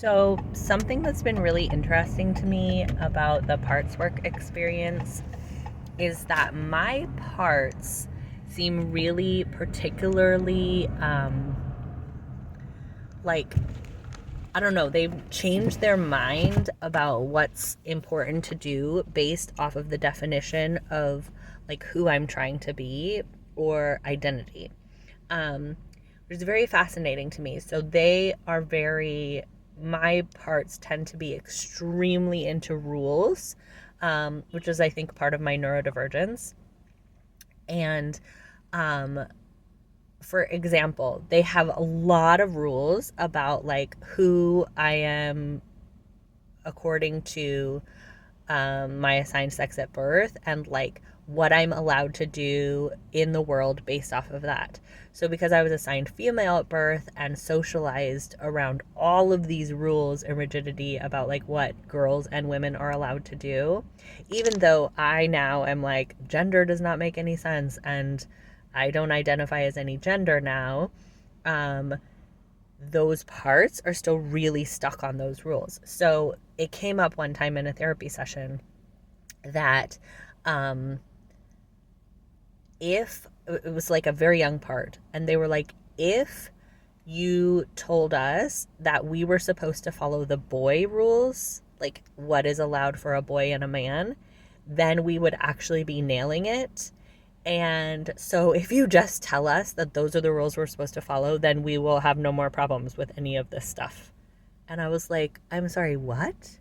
So, something that's been really interesting to me about the parts work experience is that my parts seem really particularly like, I don't know, they've changed their mind about what's important to do based off of the definition of like who I'm trying to be or identity. Um, which is very fascinating to me. So they are very, my parts tend to be extremely into rules, which is, I think, part of my neurodivergence. And um, for example, they have a lot of rules about like who I am according to my assigned sex at birth and like what I'm allowed to do in the world based off of that. So, because I was assigned female at birth and socialized around all of these rules and rigidity about like what girls and women are allowed to do, even though I now am like, gender does not make any sense and I don't identify as any gender now, um, those parts are still really stuck on those rules. So it came up one time in a therapy session that um, if it was like a very young part, and they were like, if you told us that we were supposed to follow the boy rules, like what is allowed for a boy and a man, then we would actually be nailing it. And so if you just tell us that those are the rules we're supposed to follow, then we will have no more problems with any of this stuff. And I was like, I'm sorry, what?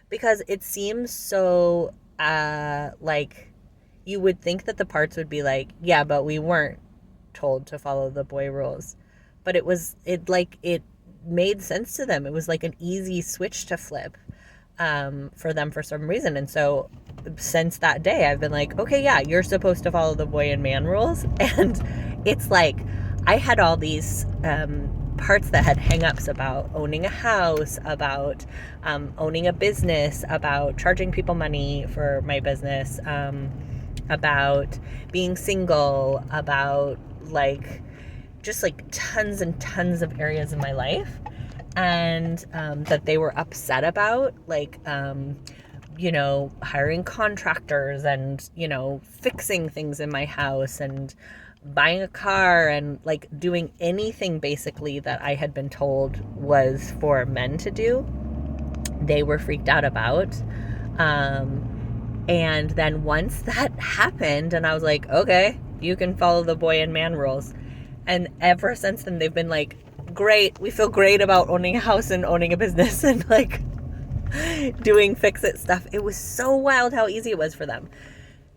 Because it seems so like you would think that the parts would be like, yeah, but we weren't told to follow the boy rules. But it made sense to them. It was like an easy switch to flip for them for some reason. And so since that day, I've been like, okay, yeah, you're supposed to follow the boy and man rules. And it's like, I had all these parts that had hangups about owning a house, about owning a business, about charging people money for my business, about being single, about like just like tons and tons of areas in my life, and that they were upset about, like hiring contractors and fixing things in my house and buying a car and like doing anything basically that I had been told was for men to do. They were freaked out about. And then once that happened, and I was like, okay, you can follow the boy and man rules. And ever since then, they've been like, great, we feel great about owning a house and owning a business and like doing fix it stuff. It was so wild how easy it was for them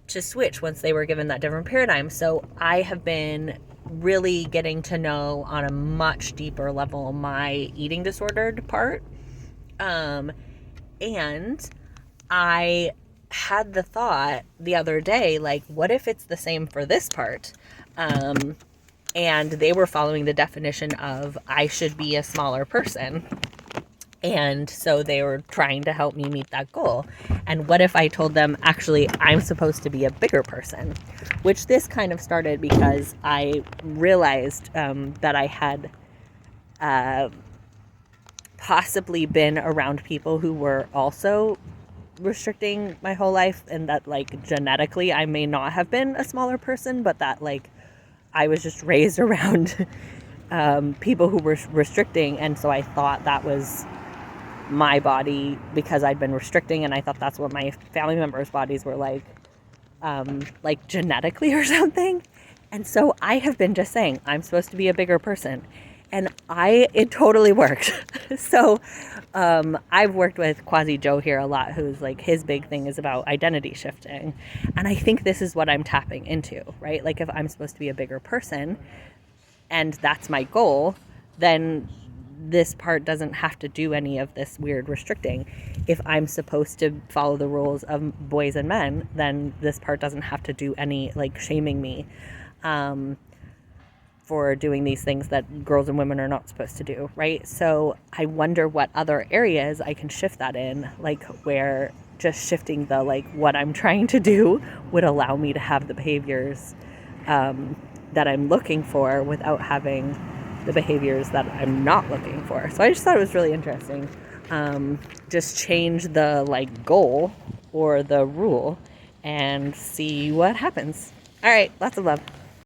to switch once they were given that different paradigm. So I have been really getting to know on a much deeper level my eating disordered part. And I had the thought the other day, like, what if it's the same for this part? And they were following the definition of I should be a smaller person. And so they were trying to help me meet that goal. And what if I told them, actually, I'm supposed to be a bigger person? Which this kind of started because I realized that I had possibly been around people who were also restricting my whole life, and that like genetically I may not have been a smaller person, but that like I was just raised around people who were restricting, and so I thought that was my body because I'd been restricting, and I thought that's what my family members' bodies were like genetically or something. And so I have been just saying I'm supposed to be a bigger person, and it totally worked. So I've worked with Quasi Joe here a lot, who's like, his big thing is about identity shifting, and I think this is what I'm tapping into, right? Like if I'm supposed to be a bigger person and that's my goal, then this part doesn't have to do any of this weird restricting. If I'm supposed to follow the rules of boys and men, then this part doesn't have to do any like shaming me for doing these things that girls and women are not supposed to do, right? So I wonder what other areas I can shift that in, like where just shifting the like what I'm trying to do would allow me to have the behaviors that I'm looking for without having the behaviors that I'm not looking for. So I just thought it was really interesting. Just change the like goal or the rule and see what happens. All right, lots of love.